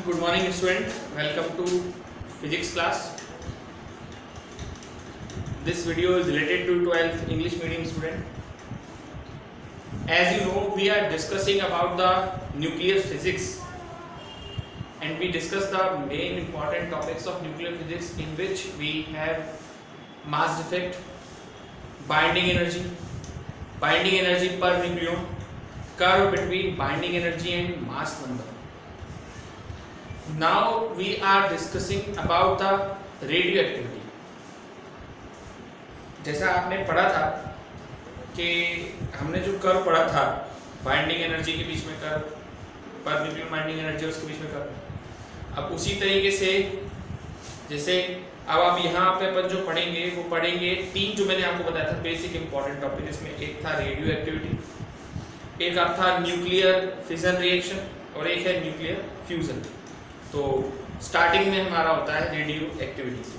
Good morning student, welcome to physics class. This video is related to 12th English medium student. As you know, we are discussing about the nuclear physics and we discuss the main important topics of nuclear physics, in which we have mass defect, binding energy per nucleon, curve between binding energy and mass number. Now we are discussing about the radioactivity. जैसा आपने पढ़ा था कि हमने जो curve पढ़ा था binding energy के बीच में curve, per nucleon binding energy उसके बीच में कर्व, अब उसी तरीके से जैसे अब आप यहाँ पे अपन जो पढ़ेंगे वो पढ़ेंगे तीन, जो मैंने आपको बताया था बेसिक इंपॉर्टेंट टॉपिक, जिसमें एक था रेडियो एक्टिविटी, एक आप था न्यूक्लियर फिजन रिएक्शन और एक है न्यूक्लियर फ्यूजन। तो स्टार्टिंग में हमारा होता है रेडियो एक्टिविटी से।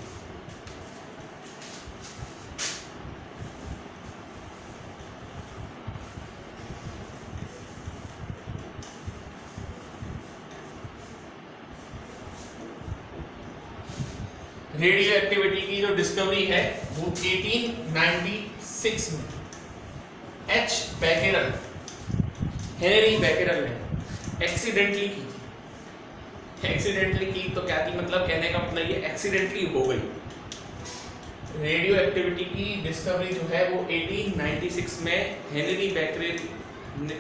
रेडियो एक्टिविटी की जो डिस्कवरी है वो 1896 में एच बैकेरल, हेनरी बैकेरल ने एक्सीडेंटली की। एक्सीडेंटली की तो क्या थी, मतलब कहने का मतलब ये एक्सीडेंटली हो गई। रेडियो एक्टिविटी की डिस्कवरी जो है वो 1896 में हेनरी बैकेरेल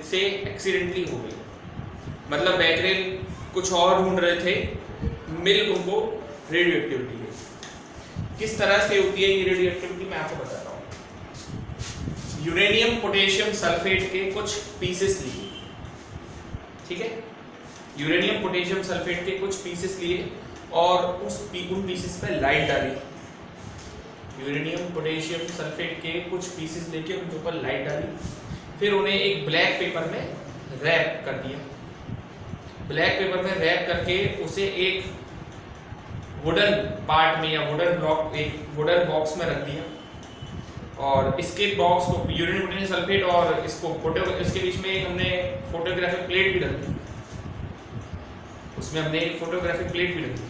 से एक्सीडेंटली हो गई। मतलब बैकेरेल कुछ और ढूंढ रहे थे, मिल उनको रेडियो एक्टिविटी है। किस तरह से होती है ये रेडियो एक्टिविटी मैं आपको बताता हूँ। यूरेनियम पोटेशियम सल्फेट के कुछ पीसेस लिए, ठीक है, यूरेनियम पोटेशियम सल्फेट के कुछ पीसेस लिए और उन पीसेस पे लाइट डाली। यूरेनियम पोटेशियम सल्फेट के कुछ पीसेस लेके उनके ऊपर लाइट डाली, फिर उन्हें एक ब्लैक पेपर में रैप कर दिया। ब्लैक पेपर में रैप करके उसे एक वुडन पार्ट में या वुडन ब्लॉक, एक वुडन बॉक्स में रख दिया। और इसके बॉक्स को यूरेनियम पोटेशियम सल्फेट और इसके बीच में हमने फोटोग्राफिक प्लेट भी रख दी, उसमें हमने एक फोटोग्राफिक प्लेट भी रखी।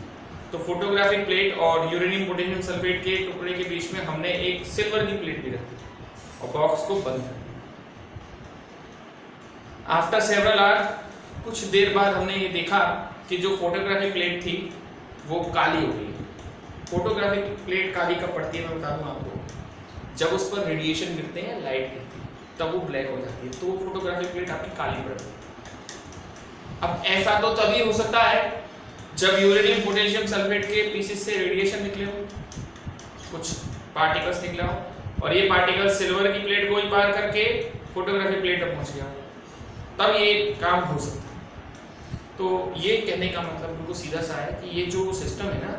तो फोटोग्राफिक प्लेट और यूरेनियम पोटेशियम सल्फेट के टुकड़े के बीच में हमने एक सिल्वर की प्लेट भी रखी और बॉक्स को बंद कर दिया। आफ्टर सेवरल आवर, कुछ देर बाद हमने ये देखा कि जो फोटोग्राफिक प्लेट थी वो काली हो गई। फोटोग्राफिक प्लेट काली कब पड़ती है मैं बता दूं आपको, जब उस पर रेडिएशन गिरते हैं, लाइट गिरती है, तब वो ब्लैक हो जाती है। तो फोटोग्राफिक प्लेट आपकी काली पड़ गई। अब ऐसा तो तभी हो सकता है जब यूरेनियम पोटेशियम सल्फेट के पीसेस से रेडिएशन निकले हो, कुछ पार्टिकल्स निकला हो और ये पार्टिकल सिल्वर की प्लेट को ही पार करके फोटोग्राफिक प्लेट तक पहुंच गया, तब ये काम हो सकता है। तो ये कहने का मतलब बिल्कुल सीधा सा है कि ये जो सिस्टम है ना,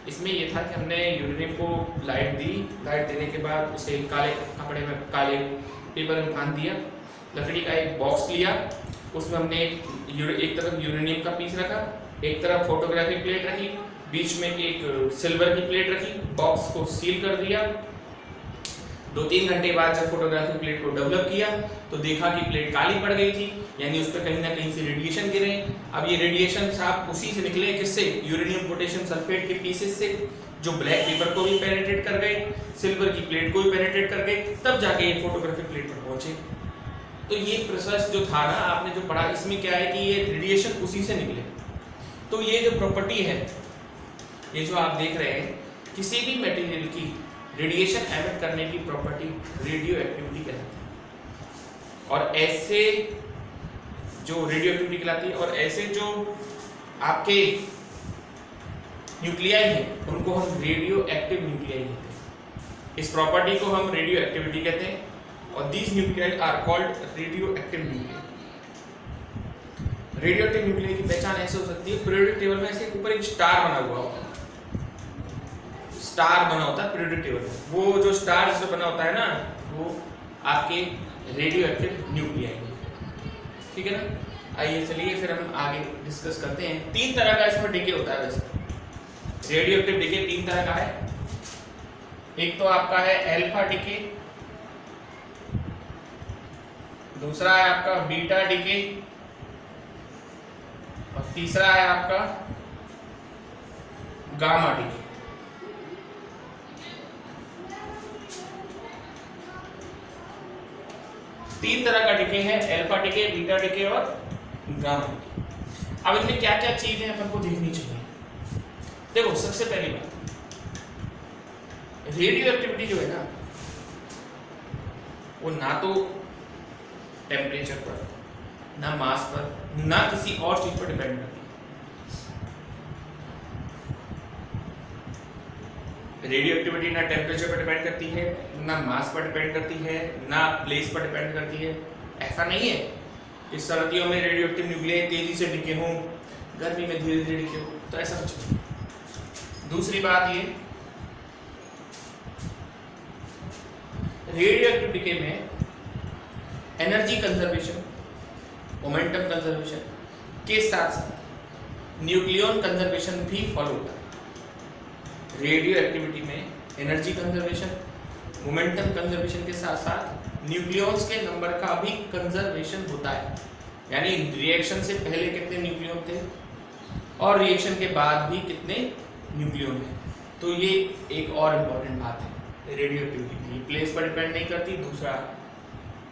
इसमें ये था कि हमने यूरेनियम को लाइट दी, लाइट देने के बाद उसे काले कपड़े में, काले पेपर में बांध दिया, लकड़ी का एक बॉक्स लिया, उसमें हमने एक तरफ यूरेनियम का पीस रखा, एक तरफ फोटोग्राफिक प्लेट रखी, बीच में एक सिल्वर की प्लेट रखी, बॉक्स को सील कर दिया। 2-3 घंटे बाद जब फोटोग्राफिक प्लेट को डेवलप किया तो देखा कि प्लेट काली पड़ गई थी, यानी उस पर कहीं ना कहीं से रेडिएशन गिरे। अब ये रेडिएशन साफ उसी से निकले, किससे, यूरेनियम पोटेशियम सल्फेट के पीसेस से, जो ब्लैक पेपर को भी पेनिट्रेट कर गए, सिल्वर की प्लेट को भी पेनिट्रेट कर गए, तब जाके ये फोटोग्राफिक प्लेट पर पहुंचे। तो ये प्रोसेस जो था ना, आपने जो पढ़ा, इसमें क्या है कि ये रेडिएशन उसी से निकले। तो ये जो प्रॉपर्टी है, ये जो आप देख रहे हैं, किसी भी मटेरियल की रेडिएशन एमिट करने की प्रॉपर्टी रेडियो एक्टिविटी कहलाती है। और ऐसे जो रेडियो एक्टिविटी कहलाती है, और ऐसे जो आपके न्यूक्लियाई हैं उनको हम रेडियो एक्टिव न्यूक्लियाई कहते हैं। इस प्रॉपर्टी को हम रेडियो एक्टिविटी कहते हैं और these nuclei are called radioactive nuclei। Radioactive nuclei की पहचान ऐसे हो सकती है, पीरियोडिक टेबल में ऐसे ऊपर एक स्टार बना हुआ होता है, स्टार बना होता है पीरियोडिक टेबल में। वो जो स्टार जो बना होता है ना, वो आपके रेडियोएक्टिव न्यूक्लियाई है, ठीक है ना। आइए चलिए फिर हम आगे डिस्कस करते हैं। 3 तरह का इसमें डीके होता है। वैसे रेडियोएक्टिव डीके 3 तरह का है। एक तो आपका है अल्फा डीके, दूसरा है आपका बीटा डीके और तीसरा है आपका गामा डिके। तीन तरह का डिके है, अल्फा डिके, बीटा डिके और गामा डिके। अब इनमें क्या क्या चीजें अपन को देखनी चाहिए। देखो सबसे पहली बात, रेडियो एक्टिविटी जो है ना, वो ना तो टेम्परेचर पर, ना मास पर, ना किसी और चीज पर डिपेंड करती है। रेडियो एक्टिविटी ना टेम्परेचर पर डिपेंड करती है, ना मास पर डिपेंड करती है, ना प्लेस पर डिपेंड करती है। ऐसा नहीं है कि सर्दियों में रेडियो एक्टिव न्यूक्लियाई तेजी से डिके हों, गर्मी में धीरे धीरे डिके हो, तो ऐसा कुछ नहीं। दूसरी बात ये, रेडियो एक्टिव डिके में एनर्जी कंजर्वेशन, मोमेंटम कंजर्वेशन के साथ साथ न्यूक्लियॉन कंजर्वेशन भी फॉलो होता है। रेडियो एक्टिविटी में एनर्जी कंजर्वेशन, मोमेंटम कंजर्वेशन के साथ साथ न्यूक्लियॉन्स के नंबर का भी कंजर्वेशन होता है। यानी रिएक्शन से पहले कितने न्यूक्लियॉन थे और रिएक्शन के बाद भी कितने न्यूक्लियॉन है। तो ये एक और इम्पॉर्टेंट बात है रेडियो एक्टिविटी की, प्लेस पर डिपेंड नहीं करती। दूसरा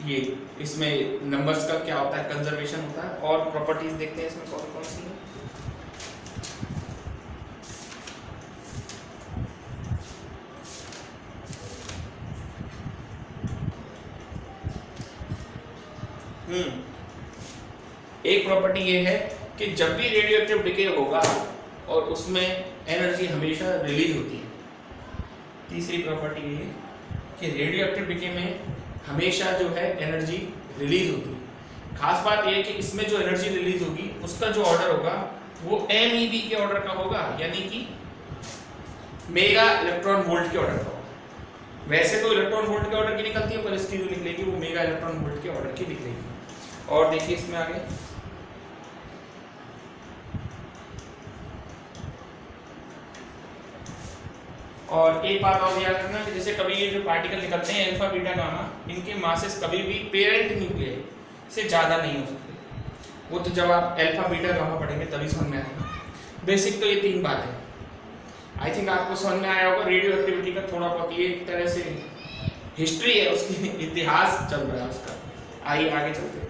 ये इसमें नंबर्स का क्या होता है, कंजर्वेशन होता है। और प्रॉपर्टीज देखते हैं इसमें कौन कौन सी है। एक प्रॉपर्टी ये है कि जब भी रेडियो एक्टिव डिके होगा और उसमें एनर्जी हमेशा रिलीज होती है। तीसरी प्रॉपर्टी ये है कि रेडियो एक्टिव डिके में हमेशा जो है एनर्जी रिलीज होती है। खास बात यह है कि इसमें जो एनर्जी रिलीज होगी उसका जो ऑर्डर होगा वो MeV के ऑर्डर का होगा, यानी कि मेगा इलेक्ट्रॉन वोल्ट के ऑर्डर का होगा। वैसे तो इलेक्ट्रॉन वोल्ट के ऑर्डर की निकलती है, पर इसकी जो निकलेगी वो मेगा इलेक्ट्रॉन वोल्ट के ऑर्डर की निकलेगी। और देखिए इसमें आगे और एक बात और याद रखना कि जैसे कभी ये जो पार्टिकल निकलते हैं अल्फा बीटा गामा, इनके मासेस कभी भी पेरेंट न्यूक्लियाई से ज़्यादा नहीं हो सकते। वो तो जब आप अल्फा बीटा गामा पढ़ेंगे तभी समझ में आएगा। बेसिक तो ये तीन बात है। आई थिंक आपको समझ में आया होगा। रेडियो एक्टिविटी का थोड़ा बहुत ये एक तरह से हिस्ट्री है, उसकी इतिहास चल रहा है उसका। आइए आगे चलते हैं।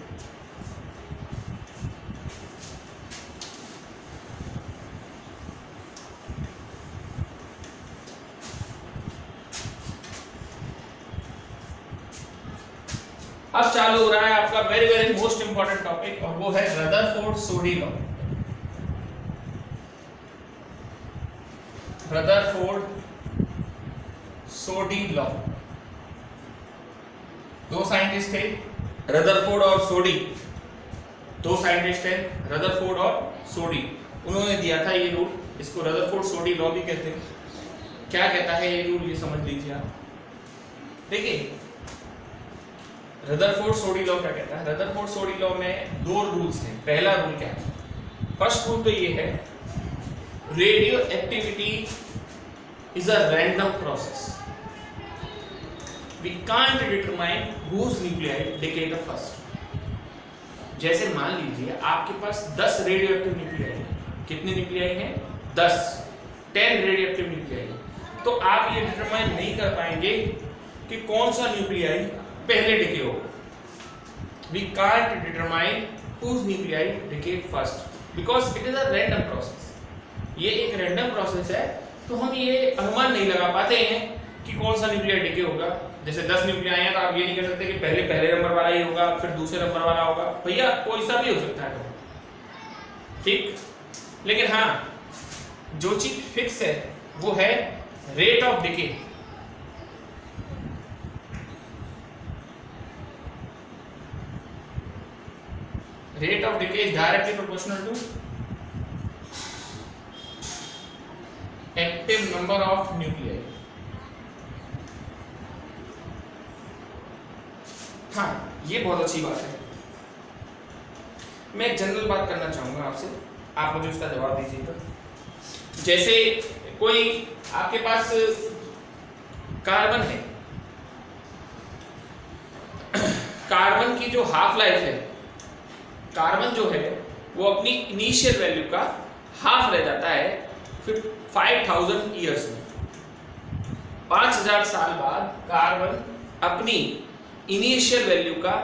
अब चालू हो रहा है आपका very very most important topic, और वो है रदरफोर्ड-सोडी लॉ। रदरफोर्ड-सोडी लॉ, दो साइंटिस्ट थे, रदरफोर्ड और सोडी। दो साइंटिस्ट हैं, रदरफोर्ड और सोडी। उन्होंने दिया था ये रूल, इसको रदरफोर्ड-सोडी लॉ भी कहते हैं। क्या कहता है ये रूल, ये समझ लीजिए आप। देखिए रदरफोर्ड-सोडी लॉ क्या कहता है। रदरफोर्ड-सोडी लॉ में दो रूल्स हैं। पहला रूल क्या है, फर्स्ट रूल तो ये है, radioactivity is a random process, we can't determine whose nuclei decay the first. जैसे मान लीजिए आपके पास 10 रेडियो एक्टिव न्यूक्लियाई है। कितने न्यूक्लियाई हैं? 10 रेडियो एक्टिव न्यूक्लियाई। तो आप ये डिटरमाइन नहीं कर पाएंगे कि कौन सा न्यूक्लियाई पहले डिके होगा। We can't determine whose nuclei decay first because it is a random process। ये एक रैंडम प्रोसेस है, तो हम ये अनुमान नहीं लगा पाते हैं कि कौन सा न्यूक्लियाई डिके होगा। जैसे 10 न्यूक्लियाई हैं तो आप ये नहीं कह सकते कि पहले नंबर वाला ही होगा, फिर दूसरे नंबर वाला होगा। भैया कोई सा भी हो सकता है, ठीक। लेकिन हाँ, जो चीज फिक्स है वो है rate of decay. Rate of decay is directly proportional to active number of nuclei। हाँ, ये बहुत अच्छी बात है। मैं एक जनरल बात करना चाहूंगा आपसे, आप मुझे उसका जवाब दीजिएगा। जैसे कोई आपके पास कार्बन है, कार्बन की जो हाफ लाइफ है, कार्बन जो है वो अपनी इनिशियल वैल्यू का हाफ रह जाता है फिर 5000 ईयर्स में 5000 साल बाद कार्बन अपनी इनिशियल वैल्यू का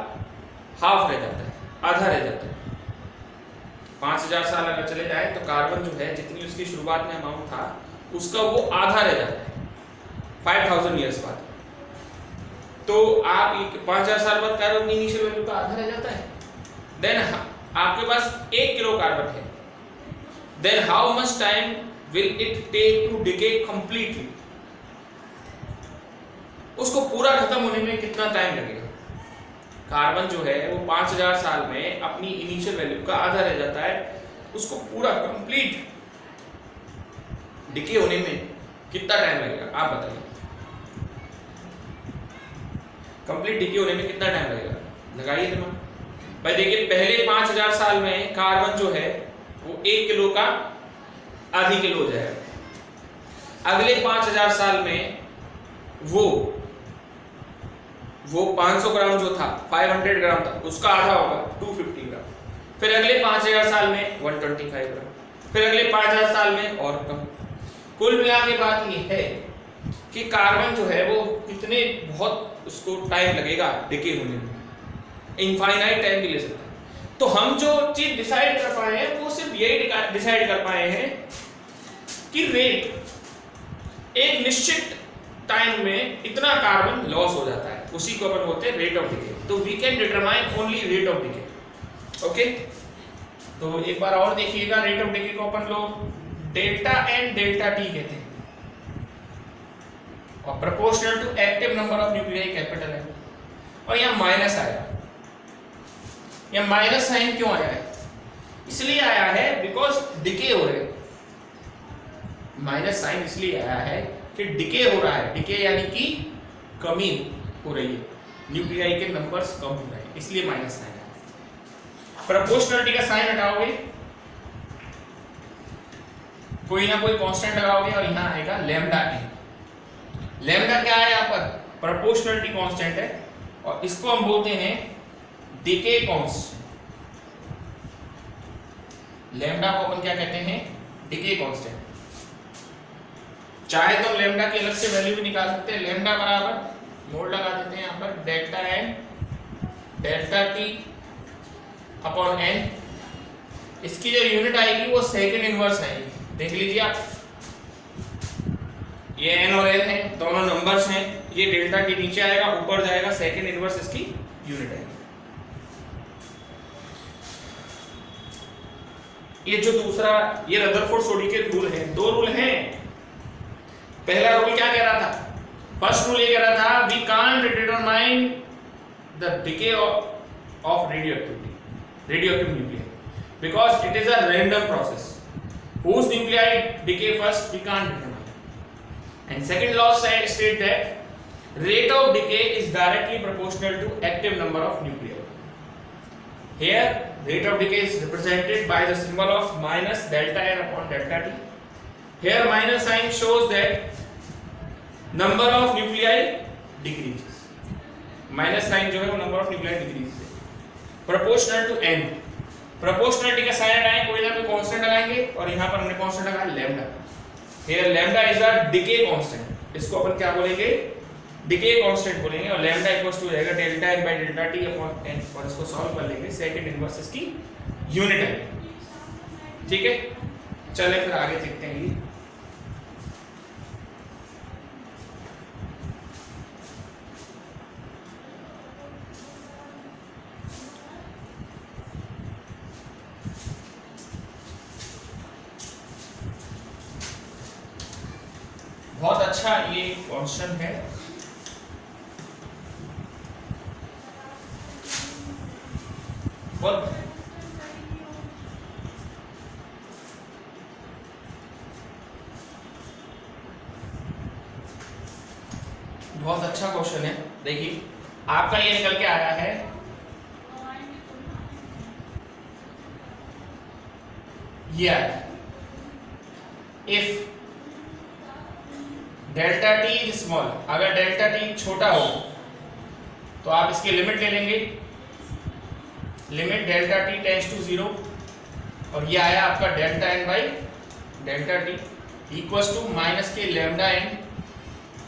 हाफ रह जाता है, आधा रह जाता है। 5000 साल अगर चले जाए तो कार्बन जो है जितनी उसकी शुरुआत में अमाउंट था उसका वो आधा रह जाता है 5000 ईयर्स बाद। तो आप 5000 साल बाद कार्बन की इनिशियल वैल्यू का आधा रह जाता है। देन आपके पास 1 किलो कार्बन है, then how much time will it take to decay completely? उसको पूरा खत्म होने में कितना टाइम लगेगा? कार्बन जो है वो 5000 साल में अपनी इनिशियल वैल्यू का आधा रह जाता है, उसको पूरा कंप्लीट डिके होने में कितना टाइम लगेगा आप बताइए? कंप्लीट डिके होने में कितना टाइम लगेगा? लगाइए दिमाग भाई। देखिए पहले 5000 साल में कार्बन जो है वो 1 किलो का आधी किलो हो जाएगा। अगले 5000 साल में वो 500 ग्राम जो था 500 ग्राम था उसका आधा होगा 250 ग्राम। फिर अगले 5000 साल में 125 ग्राम, फिर अगले 5000 साल में और कम। कुल मिला के बात ये है कि कार्बन जो है वो कितने बहुत उसको टाइम लगेगा डिके होने में, इनफाइनाइट टाइम भी ले सकता है। तो हम जो चीज डिसाइड कर पाए हैं वो सिर्फ यही डिसाइड कर पाए हैं कि रेट एक निश्चित टाइम में इतना कार्बन लॉस हो जाता है, उसी को अपन बोलते हैं रेट ऑफ डिके। तो we can determine only rate of decay. Okay, तो एक बार और देखिएगा, रेट ऑफ डिके को अपन लोग डेल्टा एन डेल्टा टी कहते हैं और proportional to active number of nuclei capital है। और यहाँ माइनस आया, यहाँ माइनस साइन क्यों आया है? इसलिए आया है बिकॉज डिके हो रहे, माइनस साइन इसलिए आया है कि डिके हो रहा है, डिके यानी कि कमी हो रही है, न्यूक्लियाई के नंबर्स कम हो रहे हैं, इसलिए माइनस साइन है। प्रोपोर्शनलिटी का साइन हटाओगे, कोई ना कोई कांस्टेंट लगाओगे और यहां आएगा लैम्डा एन। लैम्डा क्या है? यहाँ पर प्रोपोर्शनलिटी कांस्टेंट है और इसको हम बोलते हैं डिके कांस्टेंट। लैम्डा को अपन क्या कहते हैं? Decay constant. चाहे तो हम लैम्डा की अलग से वैल्यू भी निकाल सकते हैं। लैम्डा बराबर मोड लगा देते हैं यहाँ पर delta N delta T upon N. इसकी जो यूनिट आएगी वो सेकंड इनवर्स आएगी। देख लीजिए आप, ये एन और एन है, दोनों नंबर्स हैं। ये डेल्टा टी नीचे आएगा, ऊपर जाएगा, सेकंड इनवर्स इसकी यूनिट आएगी। ये जो दूसरा ये रदरफोर्ड-सोडी के रूल है, दो रूल हैं। पहला रूल क्या कह रहा था? फर्स्ट रूल ये कह रहा था we can't determine the decay of radioactive nuclei because it is a random process whose nuclei decay first we can't determine. And second law state that rate of decay is directly proportional to active number of nuclei. Here rate of decay is represented by the symbol of minus delta n upon delta t. Here minus sign shows that number of nuclei decreases. Minus sign जो है वो number of nuclei decreases है proportional to n. Proportionality का sign लगाएं, कोई ना कोई constant लगाएंगे और यहाँ पर हमने कांस्टेंट लगाया lambda. Here lambda is a decay constant, इसको अपन क्या बोलेंगे? डिके कांस्टेंट बोलेंगे। और लैम्डा इक्वल्स टू हो जाएगा delta N by delta T upon N. और इसको सॉल्व कर लेंगे, सेकंड इनवर्स इसकी यूनिट है। ठीक है, चलें फिर आगे देखते हैं। ये बहुत अच्छा ये क्वेश्चन है। बहुत अच्छा क्वेश्चन है। देखिए आपका ये निकल के आया है ये if delta T is small, अगर डेल्टा टी छोटा हो तो आप इसकी लिमिट ले लेंगे, limit delta T tends to 0 और ये आया आपका delta N by delta T. Equals to minus K lambda N,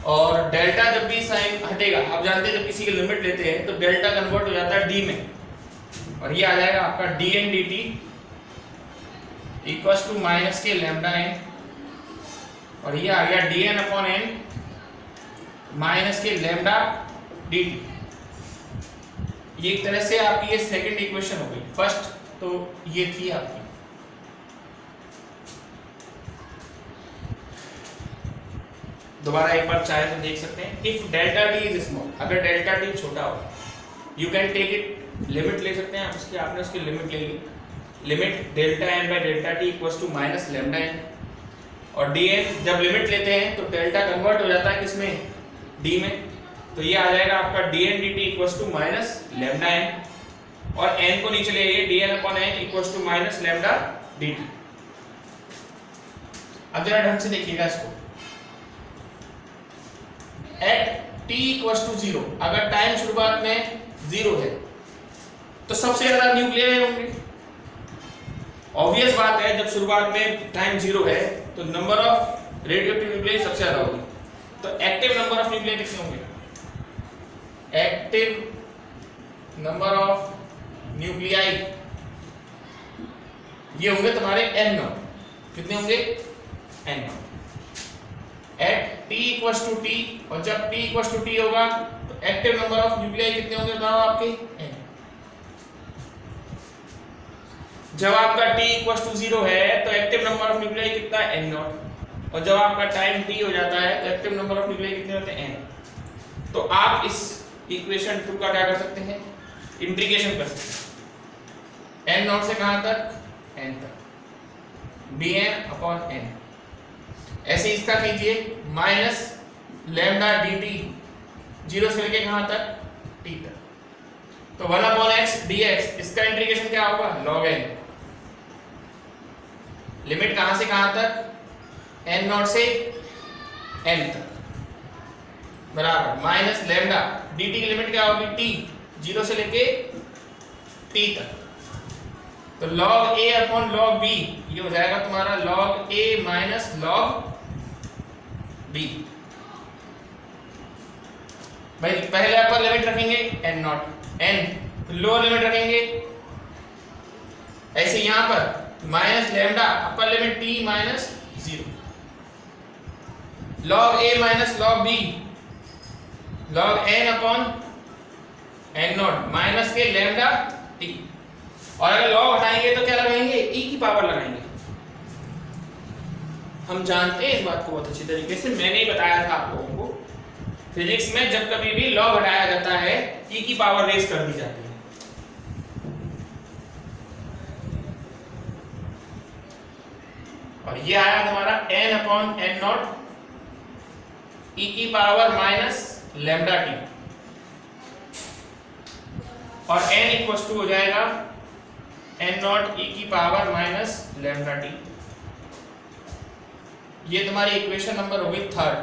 और डेल्टा जब भी साइन हटेगा, आप जानते हैं जब किसी की लिमिट लेते हैं तो डेल्टा कन्वर्ट हो जाता है डी में, और ये आ जाएगा आपका D N D T equals to minus K lambda N, और ये आ गया D N upon N minus K lambda D T. ये एक तरह से आपकी ये सेकंड इक्वेशन हो गई। फर्स्ट तो ये थी आपकी, दोबारा एक बार चाहे तो देख सकते हैं। If delta T is small, अगर डेल्टा टी छोटा हो, you can take it, limit ले सकते हैं आप उसकी, आपने उसकी लिमिट ले ली, limit delta N by delta T equals to minus lambda N, और डी एन जब लिमिट लेते हैं तो डेल्टा कन्वर्ट हो जाता है किसमें, डी में, तो ये आ जाएगा आपका D N D T equals to minus lambda N, और एन को नीचे ले आइए, D N upon N equals to minus lambda D T. अब जरा ढंग से देखिएगा इसको, एट t इक्वल्स टू 0, अगर टाइम शुरुआत में 0 है तो सबसे ज्यादा न्यूक्लियाई होंगे। ऑब्वियस बात है, जब शुरुआत में टाइम 0 है तो नंबर ऑफ रेडियोएक्टिव न्यूक्लियाई सबसे ज्यादा होगी। तो एक्टिव नंबर ऑफ न्यूक्लियाई कितने होंगे, एक्टिव नंबर ऑफ न्यूक्लियाई ये होंगे तुम्हारे n0, कितने होंगे, n0 at t equals to t, और जब t इक्वल्स टू t होगा तो एक्टिव नंबर ऑफ न्यूक्लियाई कितने होंगे बताओ आपके, n। जब आपका t इक्वल्स टू 0 है तो एक्टिव नंबर ऑफ न्यूक्लियाई कितना है, n0, और जब आपका टाइम t हो जाता है तो एक्टिव नंबर ऑफ न्यूक्लियाई कितने होते हैं, n। तो आप इस इक्वेशन 2 का क्या कर सकते हैं, इंटीग्रेशन कर सकते हैं, n0 से कहां तक, n तक, dn अपॉन n। ऐसे इसका कीजिए माइनस लैम्डा डी टी 0 से लेके कहां तक, t तक, तो 1 अपॉन x dx, इसका इंटीग्रेशन क्या होगा, log n, लिमिट कहां से कहां तक, n0 से n तक, बराबर माइनस लैम्डा dt की लिमिट क्या होगी, t 0 से लेके t तक, तो log a upon log b, ये हो जाएगा तुम्हारा log a minus log b। भाई पहले अपर लिमिट रखेंगे n0 n, लोअर लिमिट रखेंगे, ऐसे यहां पर minus lambda upper limit t minus 0, log a minus log b, log n upon n0 minus K lambda t, और अगर लॉग हटाएंगे तो क्या लगाएंगे, e की पावर लगाएंगे। हम जानते हैं इस बात को बहुत अच्छी तरीके से, मैंने ही बताया था आप लोगों को, फिजिक्स में जब कभी भी लॉग हटाया जाता है e की पावर रेज कर दी जाती है। और ये आया तुम्हारा n अपॉन n0 e की पावर माइनस लैम्डा t, और n इक्वल्स टू हो जाएगा n0 e की पावर माइनस लैम्डा t। ये तुम्हारी इक्वेशन नंबर हो गई थर्ड,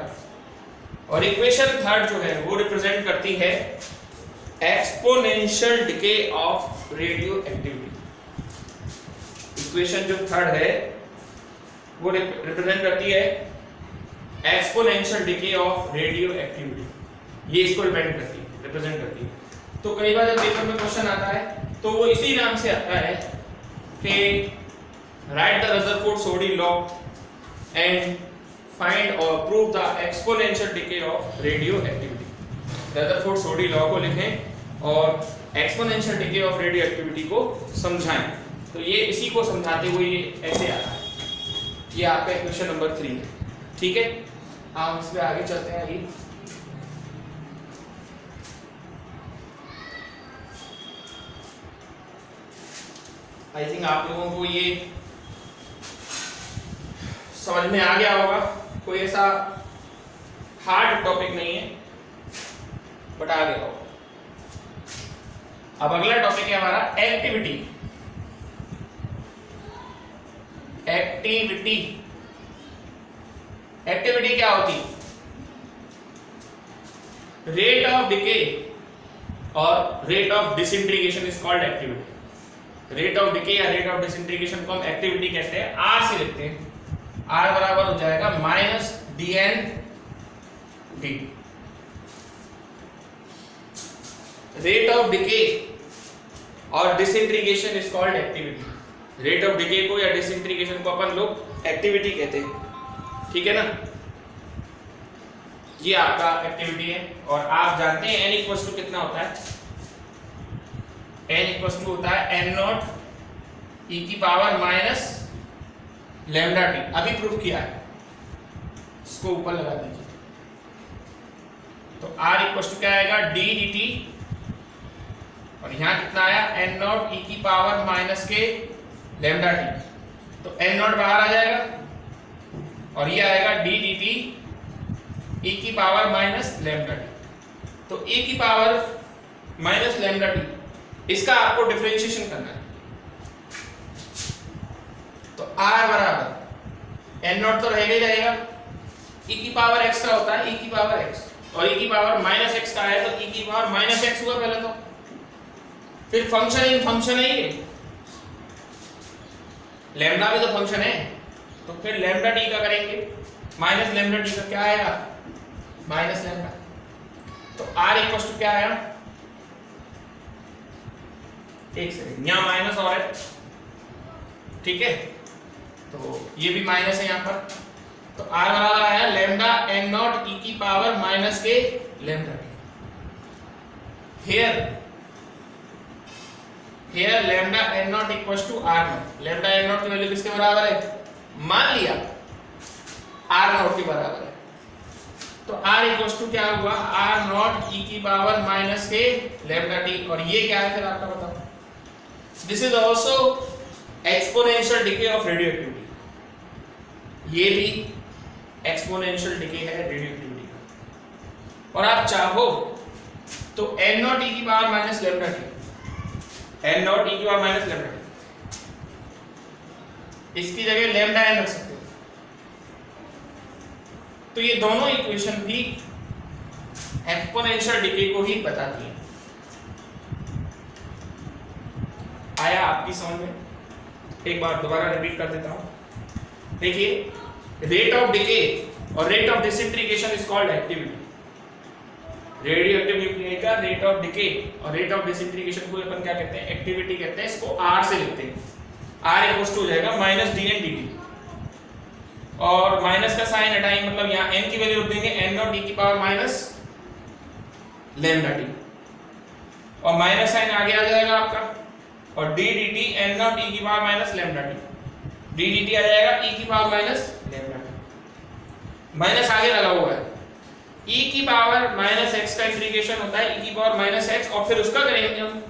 और इक्वेशन थर्ड जो है वो रिप्रेजेंट करती है exponential decay of radio activity. Equation जो थर्ड है वो रिप्रेजेंट करती है exponential decay of radio activity, ये इसको रिप्रेजेंट करती है। तो कई बार जब पेपर में क्वेश्चन आता है तो वो इसी नाम से आता है कि write the Rutherford Soddy law and find और prove the exponential decay of radio activity. Rutherford Soddy law को लिखें और exponential decay of radio activity को समझाएं। तो ये इसी को समझाते हुए ये ऐसे आता है। ये आपका इक्वेशन नंबर 3 है, ठीक है। हम इसमें आगे चलते हैं। आइए आई थिंक आप लोगों को ये समझ में आ गया होगा, कोई ऐसा हार्ड टॉपिक नहीं है, बट आ गया होगा। अब अगला टॉपिक है हमारा एक्टिविटी। एक्टिविटी एक्टिविटी क्या होती है? रेट ऑफ डिके और rate of disintegration is called activity. Rate of decay या रेट ऑफ डिसइंटीग्रेशन को हम एक्टिविटी कहते हैं। आर से लिखते हैं, R बराबर हो जाएगा minus dN dt। Rate of decay और disintegration is called activity. Rate of decay को या डिसइंटीग्रेशन को अपन लोग एक्टिविटी कहते हैं, ठीक है ना। ये आपका एक्टिविटी है और आप जानते हैं n इक्वल्स टू कितना होता है, n इक्वल्स टू होता है n नॉट e की पावर माइनस लैम्डा टी। अभी प्रूफ किया है, इसको ऊपर लगा दीजिए। तो r इक्वल्स टू क्या आएगा d dt और यहां कितना आया n नॉट e की power minus K lambda T. तो n नॉट बाहर आ जाएगा और ये आएगा d dt e की पावर माइनस लैम्डा टी। तो e की पावर माइनस लैम्डा टी, इसका आपको डिफरेंशिएशन करना है। तो r बराबर n नॉट तो रहेगा ही रहेगा, e की पावर x का होता है e की पावर x और e की पावर माइनस x का है तो e की पावर माइनस x हुआ पहले। तो फिर फंक्शन इन फंक्शन है ये, लैम्डा भी तो फंक्शन है, तो फिर लैम्डा टी का करेंगे माइनस लैम्डा टी का क्या आएगा माइनस लैम्डा। तो r इक्वल टू क्या आया, एक सेकंड यहां माइनस और है, ठीक है, तो ये भी माइनस है यहां पर। तो r बराबर आया लैम्डा n नॉट e की power minus K lambda T. Here lambda n naught equals to r naught. Lambda n naught की वैल्यू किसके बराबर है, मान लिया r नॉट के बराबर है। तो r इक्वल्स टू क्या हुआ r नॉट e की power minus K lambda T और ये क्या है फिर आपका बताओ। This is also exponential decay of radioactivity. ये भी एक्सपोनेंशियल डिके है रेडियोएक्टिविटी का। और आप चाहो तो n नॉट e की power minus lambda T, n naught e की पावर माइनस लैम्डा टी, इसकी जगह लैम्डा n रख सकते हो। तो ये दोनों इक्वेशन भी एक्सपोनेंशियल डिके को ही बताती है। आया आपकी समझ में? एक बार दोबारा रिपीट कर देता हूं। देखिए, रेट ऑफ डिके और rate of disintegration is called activity. Radioactive nuclei का रेट ऑफ डिके और रेट ऑफ डिसइंटीग्रेशन को अपन क्या कहते हैं, एक्टिविटी कहते हैं। इसको r से लिखते हैं। r इक्वल टू हो जाएगा माइनस dN dt और माइनस का साइन हटाएंगे, मतलब यहां n की वैल्यू रख देंगे n नॉट e की पावर माइनस लैम्डा टी और माइनस साइन आगे आ जाएगा आपका और d dt n naught e की power minus lambda T, d dt आ जाएगा e की power minus lambda T. Minus आगे लगा हुआ है, e की पावर माइनस x का इंटीग्रेशन होता है e की पावर माइनस x और फिर उसका करेंगे हम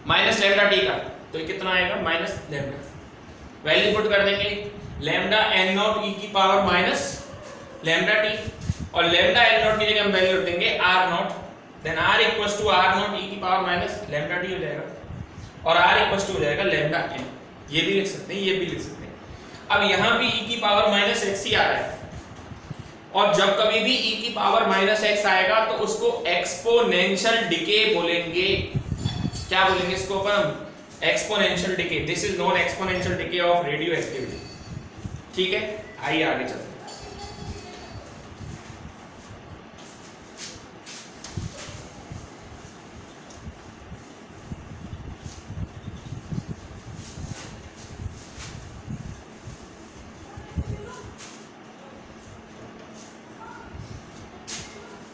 माइनस लैम्डा टी का, तो ये कितना आएगा माइनस लैम्डा। वैल्यू पुट कर देंगे लैम्डा n नॉट e की पावर माइनस लैम्डा टी और लैम्डा n नॉट की जगह हम वैल्यू रख देंगे r naught, then r equals to r naught e की पावर माइनस लैम्डा टी हो जाएगा और r इक्वल्स टू हो जाएगा लैम्डा n। ये भी लिख सकते हैं, ये भी लिख सकते हैं। अब यहाँ भी e की पावर माइनस x ही आ रहा है और जब कभी भी e की पावर माइनस x आएगा तो उसको एक्सपोनेंशियल डिके बोलेंगे। क्या बोलेंगे इसको अपन, exponential decay. This is known exponential decay of radioactivity, ठीक है। आइए आगे चलते हैं।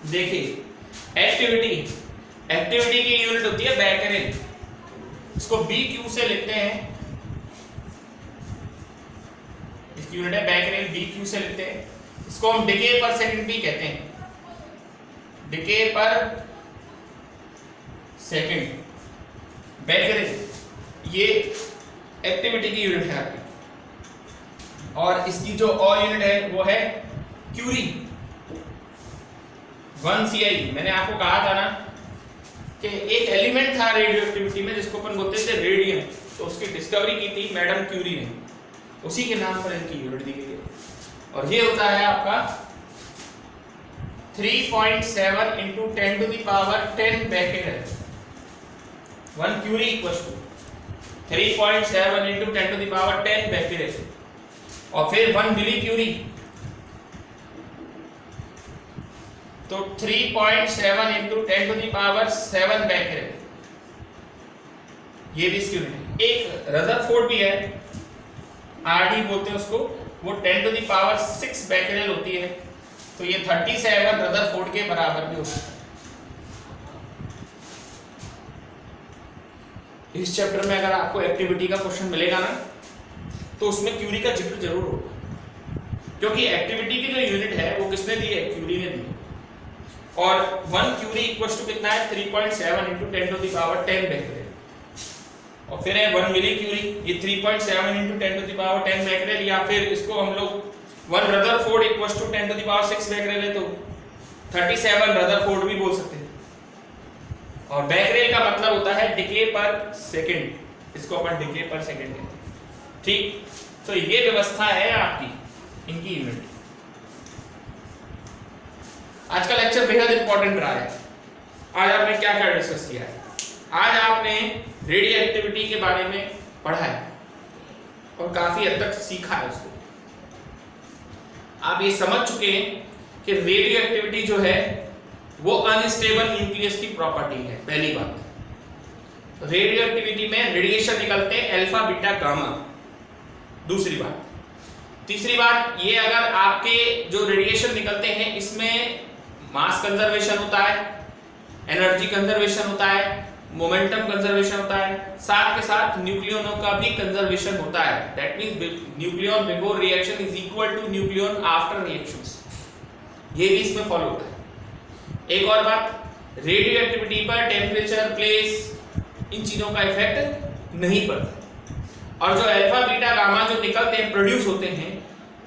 देखिए एक्टिविटी की यूनिट होती है बैकरेल, इसको BQ से लिखते हैं, इसकी यूनिट है बैकरेल, BQ से लिखते हैं। इसको हम डिके पर सेकंड भी कहते हैं, डिके पर सेकंड बैकरेल। ये एक्टिविटी की यूनिट है आपकी और इसकी जो और यूनिट है वो है क्यूरी 1 CI। मैंने आपको कहा था ना कि एक एलिमेंट था रेडियोएक्टिविटी में जिसको अपन बोलते थे रेडियम, तो उसकी डिस्कवरी की थी मैडम क्यूरी ने, उसी के नाम पर इनकी यूनिट दी गई है। और ये होता है आपका 3.7 into 10 to the power 10 becquerel। 1 curie equals to 3.7 into 10 to the power 10 becquerel। और फिर 1 मिली क्यूरी, तो 3.7 into 10 to the power 7 becquerel, ये भी इसकी यूनिट। एक रदरफोर्ड भी है, आरडी बोलते हैं उसको, वो 10 टू द पावर 6 बैकरेल होती है, तो ये 37 रदरफोर्ड के बराबर भी होता है। इस चैप्टर में अगर आपको एक्टिविटी का क्वेश्चन मिलेगा ना, तो उसमें क्यूरी का जिक्र जरूर होगा, क्योंकि एक्टिविटी की जो यूनिट है वो किसने दी है, क्यूरी ने दी है। और 1 क्यूरी इक्वल्स टू कितना है, 3.7 into 10 to the power 10 becquerel, और फिर है 1 मिली क्यूरी, ये 3.7 into 10 to the power 10 becquerel, या फिर इसको हम लोग 1 rutherford equals to 10 to the power 6 becquerel है, तो 37 रदरफोर्ड भी बोल सकते हैं। और बैकरेल का मतलब होता है डिके पर सेकंड, इसको अपन डिके पर सेकंड कहते हैं, ठीक। तो ये व्यवस्था है आपकी इनकी यूनिट। आज का लेक्चर बेहद इंपॉर्टेंट रहा है। आज आपने क्या क्या डिस्कस किया है, आज आपने रेडियो एक्टिविटी के बारे में पढ़ा है और काफी हद तक सीखा है उसको। आप ये समझ चुके हैं कि रेडियो एक्टिविटी जो है वो अनस्टेबल न्यूक्लियस की प्रॉपर्टी है। पहली बात, रेडियो एक्टिविटी में रेडिएशन निकलते हैं अल्फा बीटा गामा। दूसरी बात, तीसरी बात, ये अगर आपके जो रेडिएशन निकलते हैं इसमें मास कंजर्वेशन होता है, एनर्जी कंजर्वेशन होता है, मोमेंटम कंजर्वेशन होता है, साथ के साथ न्यूक्लियनों का भी कंजर्वेशन होता है। That means nucleon before reaction is equal to nucleon after reactions, ये भी इसमें फॉलो होता है। एक और बात, रेडियो एक्टिविटी पर टेम्परेचर, प्लेस, इन चीजों का इफेक्ट नहीं पड़ता। और जो अल्फा बीटा गामा जो निकलते हैं, प्रोड्यूस होते हैं,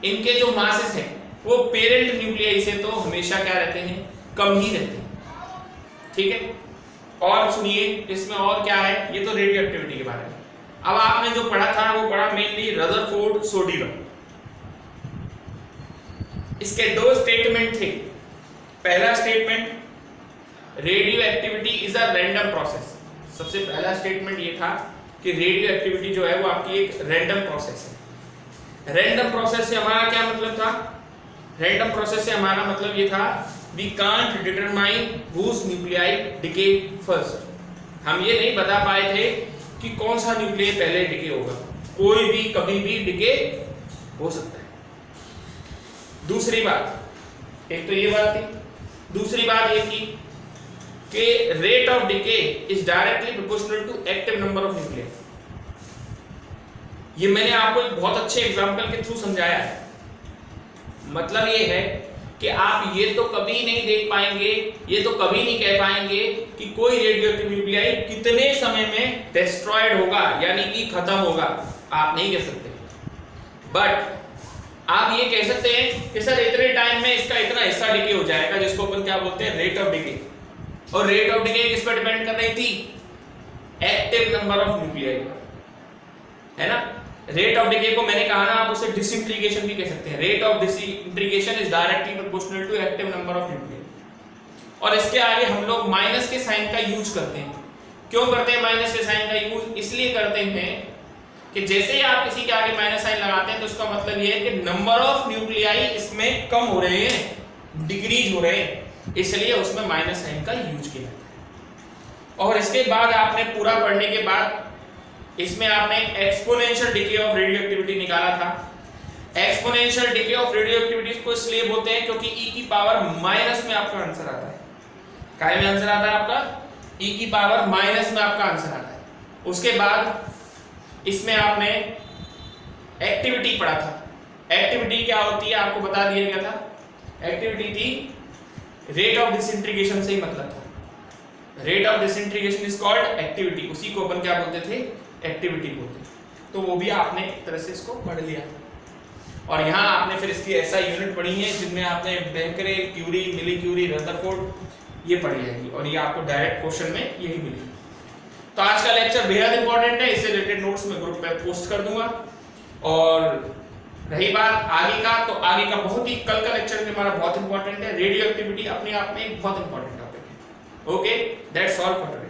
इनके जो मासेस हैं वो पेरेंट न्यूक्लियाई से तो हमेशा क्या रहते हैं, कम ही रहते हैं, ठीक है। और सुनिए इसमें और क्या है, ये तो रेडियो एक्टिविटी के बारे में। अब आपने जो पढ़ा था वो पढ़ा मेनली रदरफोर्ड सोडियम। इसके दो स्टेटमेंट थे। पहला statement, radio activity is a random process. सबसे पहला स्टेटमेंट ये था कि रेडियो एक्टिविटी जो है वो आपकी एक रैंडम प्रोसेस है। रैंडम प्रोसेस से हमारा क्या मतलब था, रैंडम प्रोसेस से हमारा मतलब ये था we can't determine whose nuclei decay first. हम ये नहीं बता पाए थे कि कौन सा न्यूक्लियाई पहले डिके होगा, कोई भी कभी भी डिके हो सकता है। दूसरी बात, एक तो ये बात थी, दूसरी बात ये थी कि rate of decay is directly proportional to active number of nuclei. ये मैंने आपको एक बहुत अच्छे एग्जांपल के थ्रू समझाया है। मतलब ये है कि आप ये तो कभी नहीं देख पाएंगे, ये तो कभी नहीं कह पाएंगे कि कोई रेडियोएक्टिव न्यूक्लियाई कितने समय में डिस्ट्रॉयड होगा, यानी कि खत्म होगा, आप नहीं कह सकते। बट आप ये कह सकते हैं कि सर इतने टाइम में इसका इतना हिस्सा डिके हो जाएगा, जिसको अपन क्या बोलते हैं, रेट ऑफ डिके। और रेट ऑफ डिके किस पर डिपेंड कर रही थी, एक्टिव नंबर ऑफ न्यूक्लियाई, है ना। रेट ऑफ डिके को मैंने कहा ना, आप उसे डिसइंटीग्रेशन भी कह सकते हैं। Rate of disintegration is directly proportional to active number of nuclei. और इसके आगे हम लोग माइनस के साइन का यूज करते हैं। क्यों करते हैं माइनस के साइन का यूज? इसलिए करते हैं कि जैसे ही आप किसी के आगे माइनस साइन लगाते हैं तो उसका मतलब ये है कि नंबर ऑफ न्यूक्लियाई इसमें कम हो रहे हैं, डिक्रीज हो रहे हैं, इसलिए उसमें माइनस साइन का यूज किया जाता है। और इसके बाद आपने पूरा पढ़ने के बाद इसमें आपने एक्सपोनेंशियल डिके ऑफ रेडियोएक्टिविटी निकाला था। एक्सपोनेंशियल डिके ऑफ रेडियोएक्टिविटी को इसलिए बोलते हैं क्योंकि e की पावर माइनस में आपका आंसर आता है। काय में आंसर आता है आपका? e की पावर माइनस में आपका आंसर आता है। उसके बाद इसमें आपने एक्टिविटी पढ़ा था। एक्टिविटी क्या होती है आपको बता दिया गया था। एक्टिविटी थी रेट ऑफ डिसइंटीग्रेशन से ही मतलब था। Rate of disintegration is called activity, उसी को अपन क्या बोलते थे, एक्टिविटी बोलते थे। तो वो भी आपने एक तरह से इसको पढ़ लिया। और यहाँ आपने फिर इसकी ऐसा यूनिट पढ़ी है जिनमें आपने बेकरेल, क्यूरी, मिली क्यूरी, रदरफोर्ड ये पढ़ी जाएगी और ये आपको डायरेक्ट क्वेश्चन में यही मिलेगी। तो आज का लेक्चर बेहद इंपॉर्टेंट है, इससे रिलेटेड नोट्स मैं ग्रुप पे पोस्ट कर दूंगा। और रही बात आगे का, तो आगे का बहुत ही कल का लेक्चर भी हमारा बहुत इंपॉर्टेंट है। रेडियो एक्टिविटी अपने आप में एक बहुत इंपॉर्टेंट टॉपिक है। Okay, that's all for today.